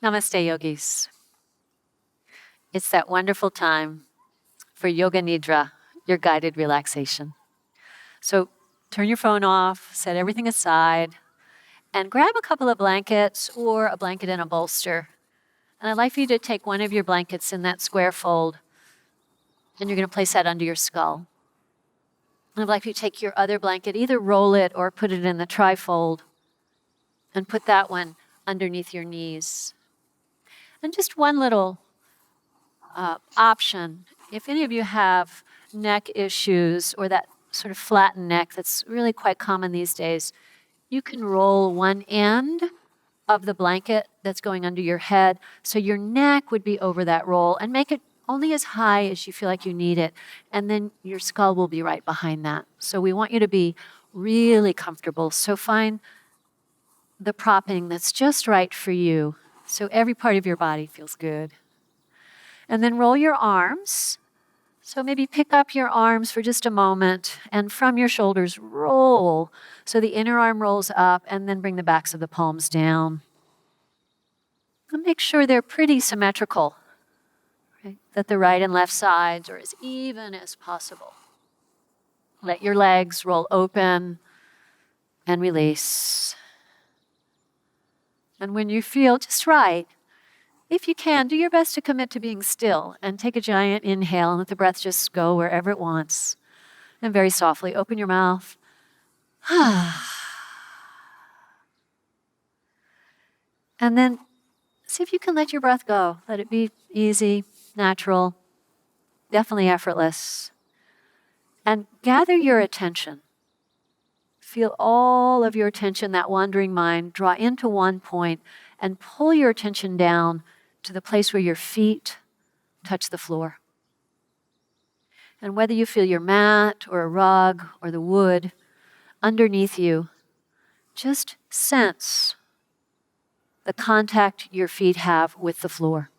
Namaste, yogis. It's that wonderful time for Yoga Nidra, your guided relaxation. So turn your phone off, set everything aside, and grab a couple of blankets or a blanket and a bolster. And I'd like for you to take one of your blankets in that square fold, and you're going to place that under your skull. And I'd like for you to take your other blanket, either roll it or put it in the trifold, and put that one underneath your knees. And just one little option, if any of you have neck issues or that sort of flattened neck that's really quite common these days, you can roll one end of the blanket that's going under your head so your neck would be over that roll, and make it only as high as you feel like you need it, and then your skull will be right behind that. So we want you to be really comfortable. So find the propping that's just right for you so every part of your body feels good. And then roll your arms. So maybe pick up your arms for just a moment, and from your shoulders roll. So the inner arm rolls up, and then bring the backs of the palms down. And make sure they're pretty symmetrical, right? That the right and left sides are as even as possible. Let your legs roll open and release. And when you feel just right, if you can, do your best to commit to being still and take a giant inhale and let the breath just go wherever it wants. And very softly open your mouth. And then see if you can let your breath go. Let it be easy, natural, definitely effortless. And gather your attention. Feel all of your attention, that wandering mind, draw into one point and pull your attention down to the place where your feet touch the floor. And whether you feel your mat or a rug or the wood underneath you, just sense the contact your feet have with the floor.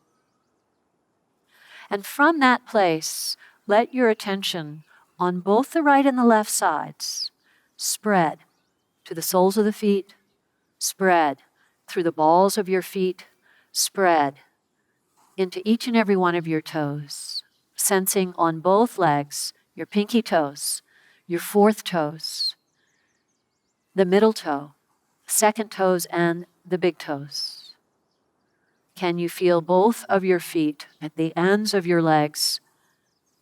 And from that place, let your attention on both the right and the left sides spread to the soles of the feet, spread through the balls of your feet, spread into each and every one of your toes, sensing on both legs, your pinky toes, your fourth toes, the middle toe, second toes, and the big toes. Can you feel both of your feet at the ends of your legs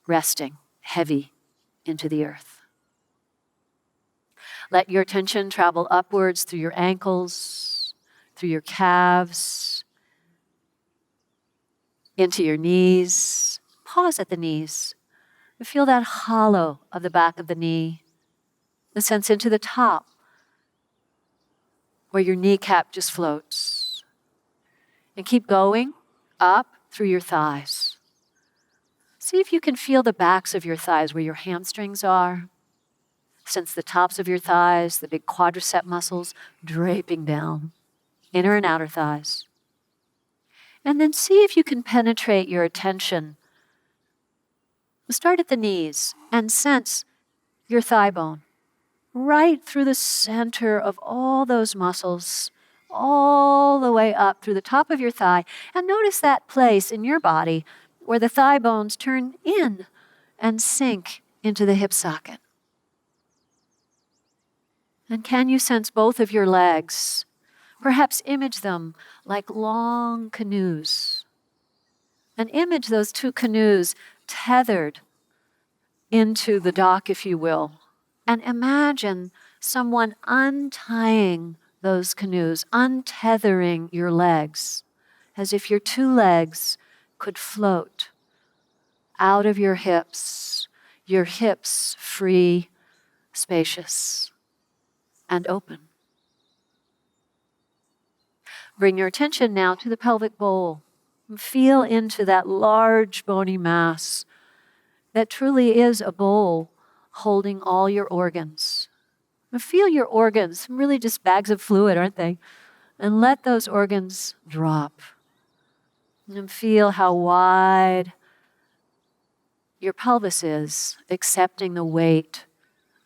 resting heavy into the earth? Let your attention travel upwards through your ankles, through your calves, into your knees. Pause at the knees. Feel that hollow of the back of the knee. The sense into the top, where your kneecap just floats. And keep going up through your thighs. See if you can feel the backs of your thighs where your hamstrings are. Sense the tops of your thighs, the big quadricep muscles draping down, inner and outer thighs. And then see if you can penetrate your attention. Start at the knees and sense your thigh bone right through the center of all those muscles, all the way up through the top of your thigh. And notice that place in your body where the thigh bones turn in and sink into the hip socket. And can you sense both of your legs? Perhaps image them like long canoes. And image those two canoes tethered into the dock, if you will. And imagine someone untying those canoes, untethering your legs, as if your two legs could float out of your hips free, spacious, and open. Bring your attention now to the pelvic bowl. Feel into that large bony mass that truly is a bowl holding all your organs. Feel your organs, really just bags of fluid, aren't they? And let those organs drop. And feel how wide your pelvis is, accepting the weight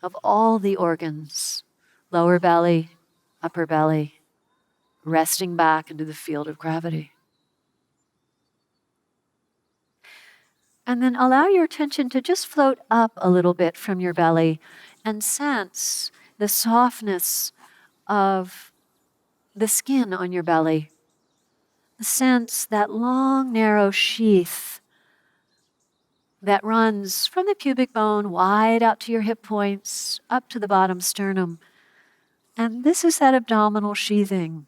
of all the organs, lower belly, upper belly, resting back into the field of gravity. And then allow your attention to just float up a little bit from your belly and sense the softness of the skin on your belly. Sense that long, narrow sheath that runs from the pubic bone wide out to your hip points, up to the bottom sternum. And this is that abdominal sheathing.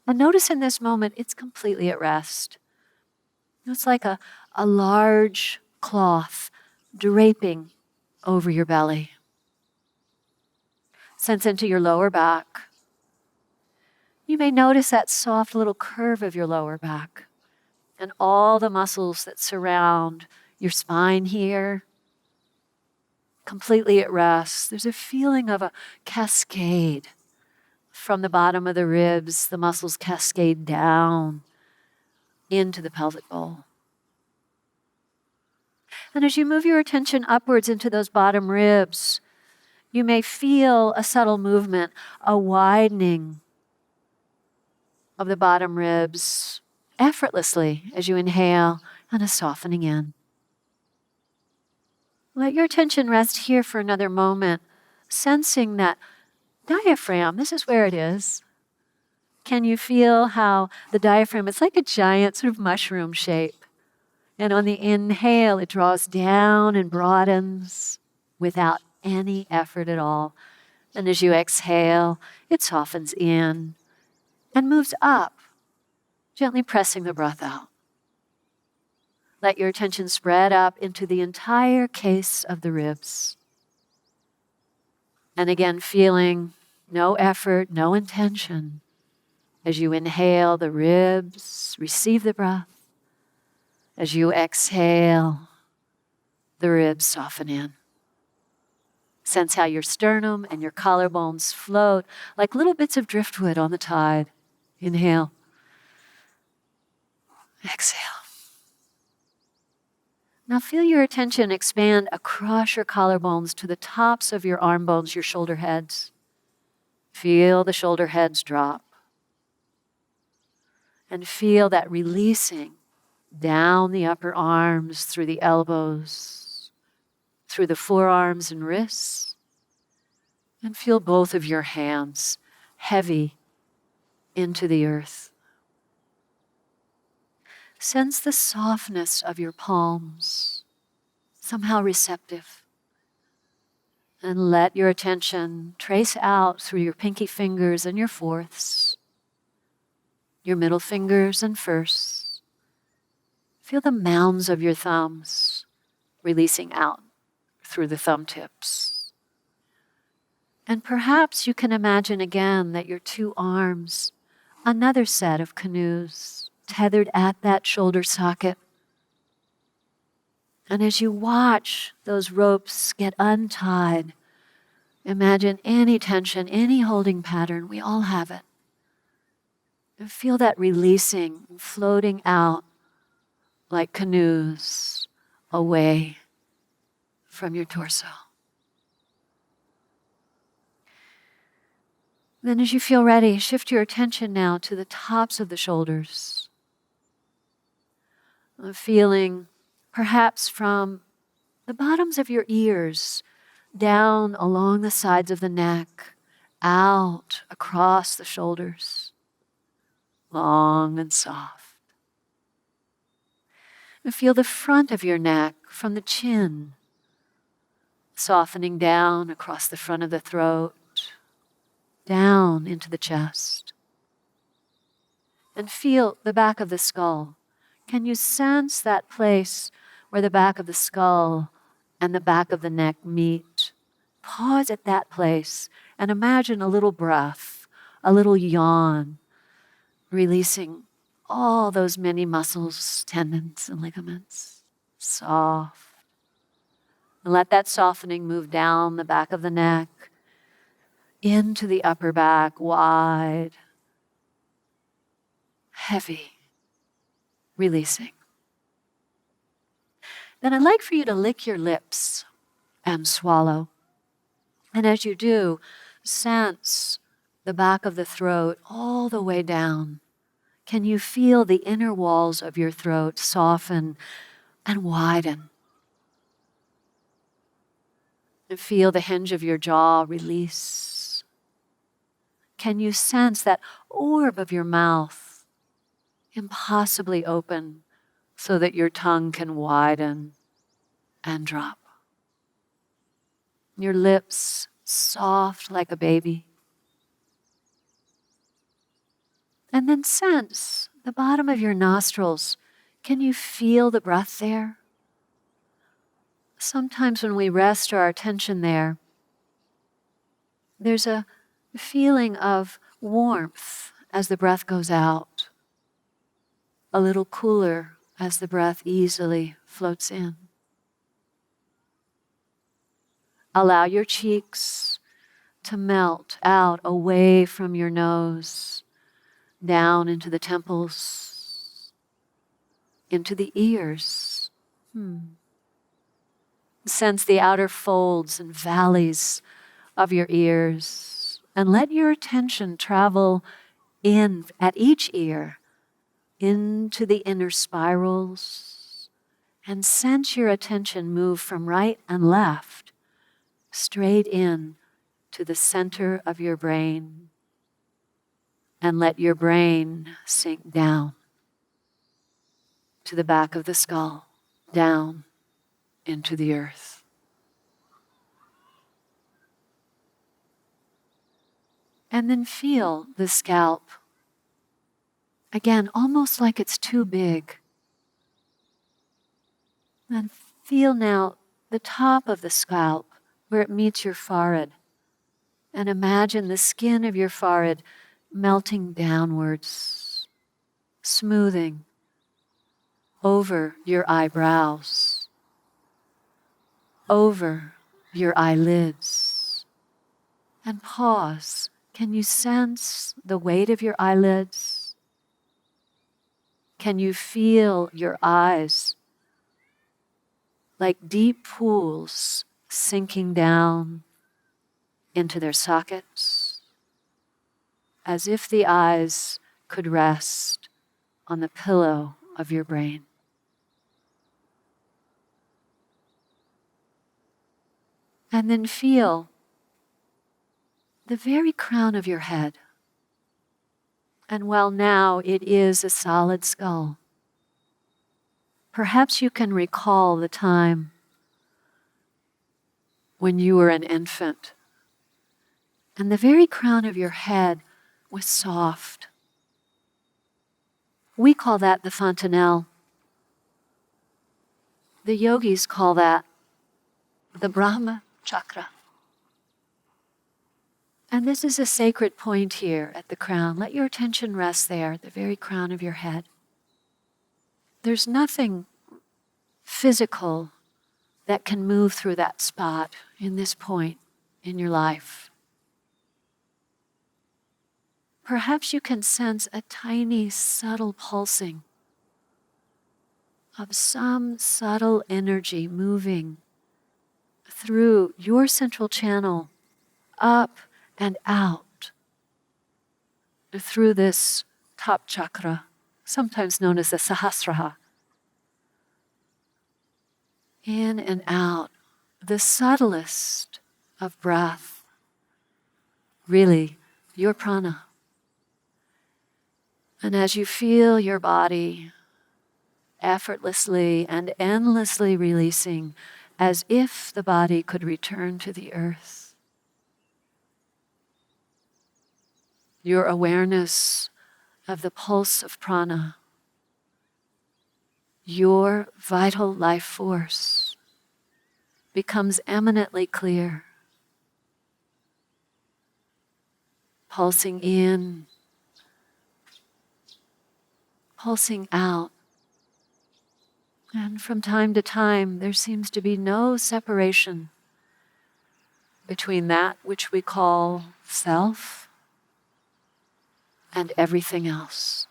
And notice in this moment, it's completely at rest. It's like a large cloth draping over your belly. Sense into your lower back. You may notice that soft little curve of your lower back and all the muscles that surround your spine here, completely at rest. There's a feeling of a cascade from the bottom of the ribs. The muscles cascade down into the pelvic bowl. And as you move your attention upwards into those bottom ribs, you may feel a subtle movement, a widening of the bottom ribs effortlessly as you inhale, and a softening in. Let your attention rest here for another moment, sensing that diaphragm, this is where it is. Can you feel how the diaphragm, it's like a giant sort of mushroom shape. And on the inhale, it draws down and broadens without any effort at all. And as you exhale, it softens in and moves up, gently pressing the breath out. Let your attention spread up into the entire case of the ribs. And again, feeling no effort, no intention. As you inhale, the ribs receive the breath. As you exhale, the ribs soften in. Sense how your sternum and your collarbones float like little bits of driftwood on the tide. Inhale. Exhale. Now feel your attention expand across your collarbones to the tops of your arm bones, your shoulder heads. Feel the shoulder heads drop. And feel that releasing down the upper arms, through the elbows, through the forearms and wrists. And feel both of your hands heavy into the earth. Sense the softness of your palms, somehow receptive. And let your attention trace out through your pinky fingers and your fourths, your middle fingers and firsts. Feel the mounds of your thumbs releasing out through the thumb tips. And perhaps you can imagine again that your two arms, another set of canoes, tethered at that shoulder socket. And as you watch those ropes get untied, imagine any tension, any holding pattern, we all have it. And feel that releasing, floating out like canoes away from your torso. Then as you feel ready, shift your attention now to the tops of the shoulders. Feeling perhaps from the bottoms of your ears down along the sides of the neck, out across the shoulders, long and soft. And feel the front of your neck from the chin, softening down across the front of the throat, down into the chest. And feel the back of the skull. Can you sense that place where the back of the skull and the back of the neck meet? Pause at that place and imagine a little breath, a little yawn, releasing all those many muscles, tendons, and ligaments. Soft. And let that softening move down the back of the neck, into the upper back, wide, heavy. Releasing. Then I'd like for you to lick your lips and swallow. And as you do, sense the back of the throat all the way down. Can you feel the inner walls of your throat soften and widen. And feel the hinge of your jaw release. Can you sense that orb of your mouth impossibly open so that your tongue can widen and drop? Your lips soft like a baby. And then sense the bottom of your nostrils. Can you feel the breath there? Sometimes when we rest our attention there, there's a feeling of warmth as the breath goes out, a little cooler as the breath easily floats in. Allow your cheeks to melt out away from your nose, down into the temples, into the ears. Sense the outer folds and valleys of your ears, and let your attention travel in at each ear into the inner spirals, and sense your attention move from right and left straight in to the center of your brain, and let your brain sink down to the back of the skull, down into the earth. And then feel the scalp. Again, almost like it's too big. And feel now the top of the scalp where it meets your forehead. And imagine the skin of your forehead melting downwards, smoothing over your eyebrows, over your eyelids. And pause. Can you sense the weight of your eyelids? Can you feel your eyes like deep pools sinking down into their sockets, as if the eyes could rest on the pillow of your brain? And then feel the very crown of your head. And while now it is a solid skull, perhaps you can recall the time when you were an infant and the very crown of your head was soft. We call that the fontanelle. The yogis call that the Brahma chakra. And this is a sacred point here at the crown. Let your attention rest there, at the very crown of your head. There's nothing physical that can move through that spot in this point in your life. Perhaps you can sense a tiny, subtle pulsing of some subtle energy moving through your central channel, up and out, through this top chakra, sometimes known as the Sahasrara. In and out, the subtlest of breath, really your prana. And as you feel your body effortlessly and endlessly releasing, as if the body could return to the earth, your awareness of the pulse of prana, your vital life force, becomes eminently clear, pulsing in, pulsing out. And from time to time, there seems to be no separation between that which we call self and everything else.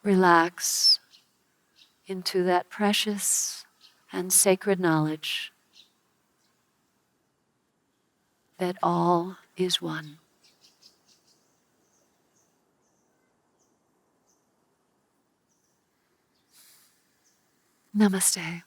Relax into that precious and sacred knowledge that all is one. Namaste.